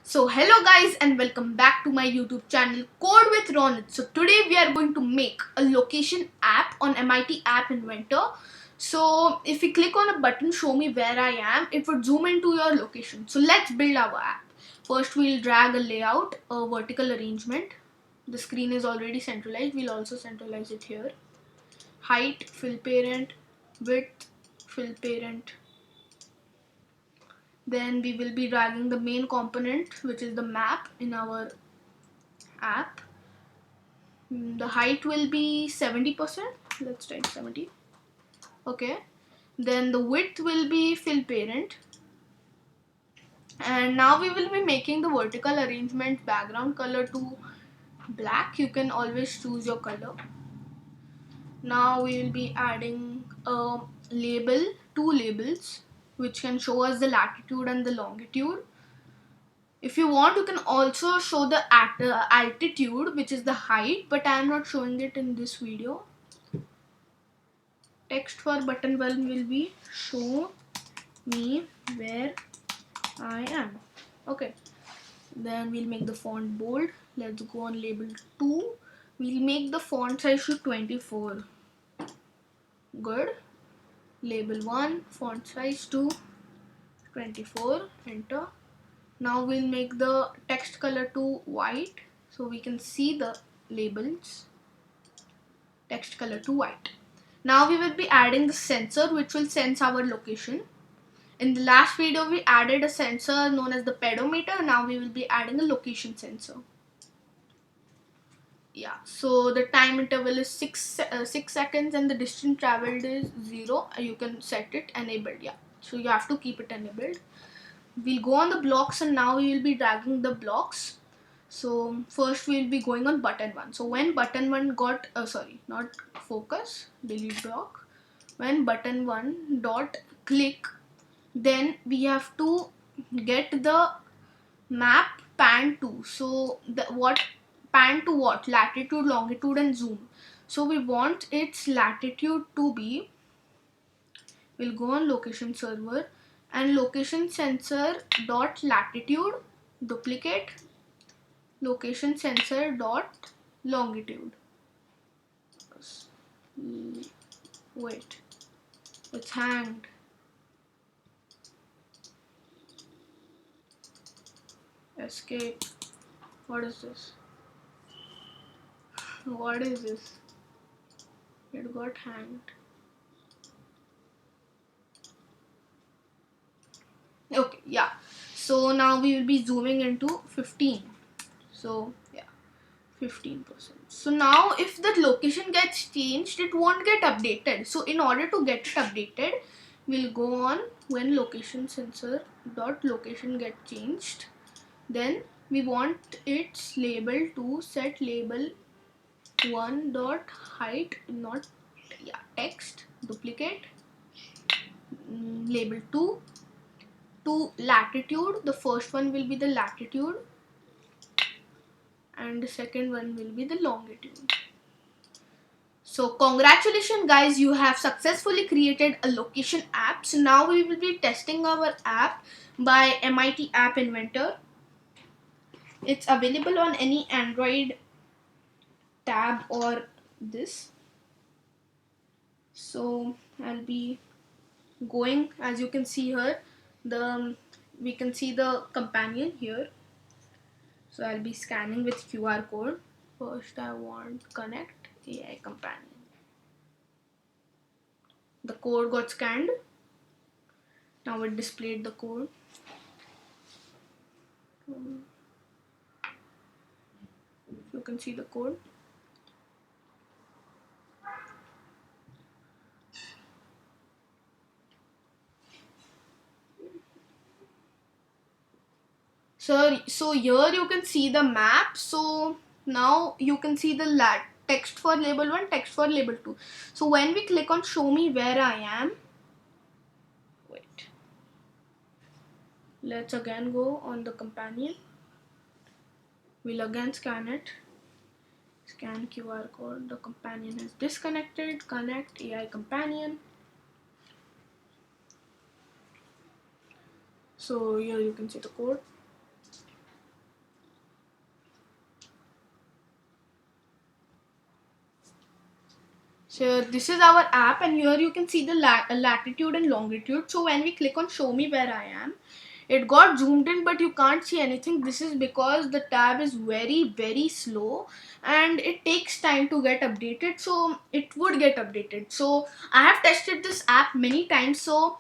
So hello guys and welcome back to my YouTube channel Code with Ronit. So today we are going to make a location app on MIT App Inventor. So if we click on a button show me where I am, it would zoom into your location. So let's build our app. First we'll drag a layout, a vertical arrangement. The screen is already centralized. We'll also centralize it here. Height, fill parent, width, fill parent. Then we will be dragging the main component, which is the map in our app. The height will be 70%. Let's type 70. Okay. Then the width will be fill parent. And now we will be making the vertical arrangement background color to black. You can always choose your color. Now we will be adding a label, two labels, which can show us the latitude and the longitude. If you want, you can also show the altitude, which is the height, but I am not showing it in this video. Text for button 1 will be show me where I am. Okay, then we'll make the font bold. Let's go on label 2. We'll make the font size to 24. Good. Label 1, font size to 24. Enter. Now we'll make the text color to white so we can see the labels. Text color to white. Now we will be adding the sensor which will sense our location. In the last video we added a sensor known as the pedometer. Now we will be adding a location sensor. Yeah, so the time interval is 6 seconds and the distance traveled is 0. You can set it enabled. Yeah, so you have to keep it enabled. We'll go on the blocks and now we will be dragging the blocks. So first we'll be going on button 1. So when button 1 got not focus, delete block. When button 1 dot click, then we have to get the map pan to. So what pan to what? Latitude, longitude and zoom. So we want its latitude to be, we'll go on location server and location sensor dot latitude, duplicate location sensor dot longitude. Wait, it's hanged. Escape. What is this? What is this? It got hanged. Okay, yeah. So now we will be zooming into 15. So yeah, 15%. So now if the location gets changed, it won't get updated. So in order to get it updated, we'll go on when location sensor dot location get changed. Then we want its label to set label 1 dot height, not text, duplicate label 2 to latitude. The first one will be the latitude and the second one will be the longitude. So congratulations guys, you have successfully created a location app. So now we will be testing our app by MIT App Inventor. It's available on any Android tab or this. So I'll be going, as you can see here, we can see the companion here. So I'll be scanning with QR code. First I want connect AI companion. The code got scanned. Now it displayed the code. You can see the code. So here you can see the map. So now you can see the text for label 1, text for label 2. So when we click on show me where I am, wait, let's again go on the companion. We'll again scan it. Scan QR code. The companion is disconnected. Connect AI companion. So here you can see the code. So this is our app, and here you can see the latitude and longitude. So when we click on show me where I am, it got zoomed in, but you can't see anything. This is because the tab is very slow and it takes time to get updated. So it would get updated. So I have tested this app many times. So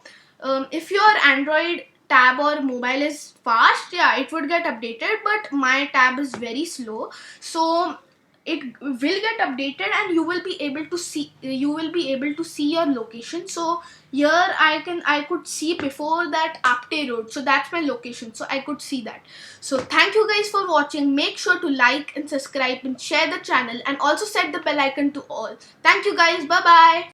if your Android tab or mobile is fast, yeah, it would get updated, but my tab is very slow. So it will get updated and you will be able to see your location. So here I could see before that Apte Road, so that's my location, so I could see that. So thank you guys for watching. Make sure to like and subscribe and share the channel, and also set the bell icon to all. Thank you guys. Bye bye.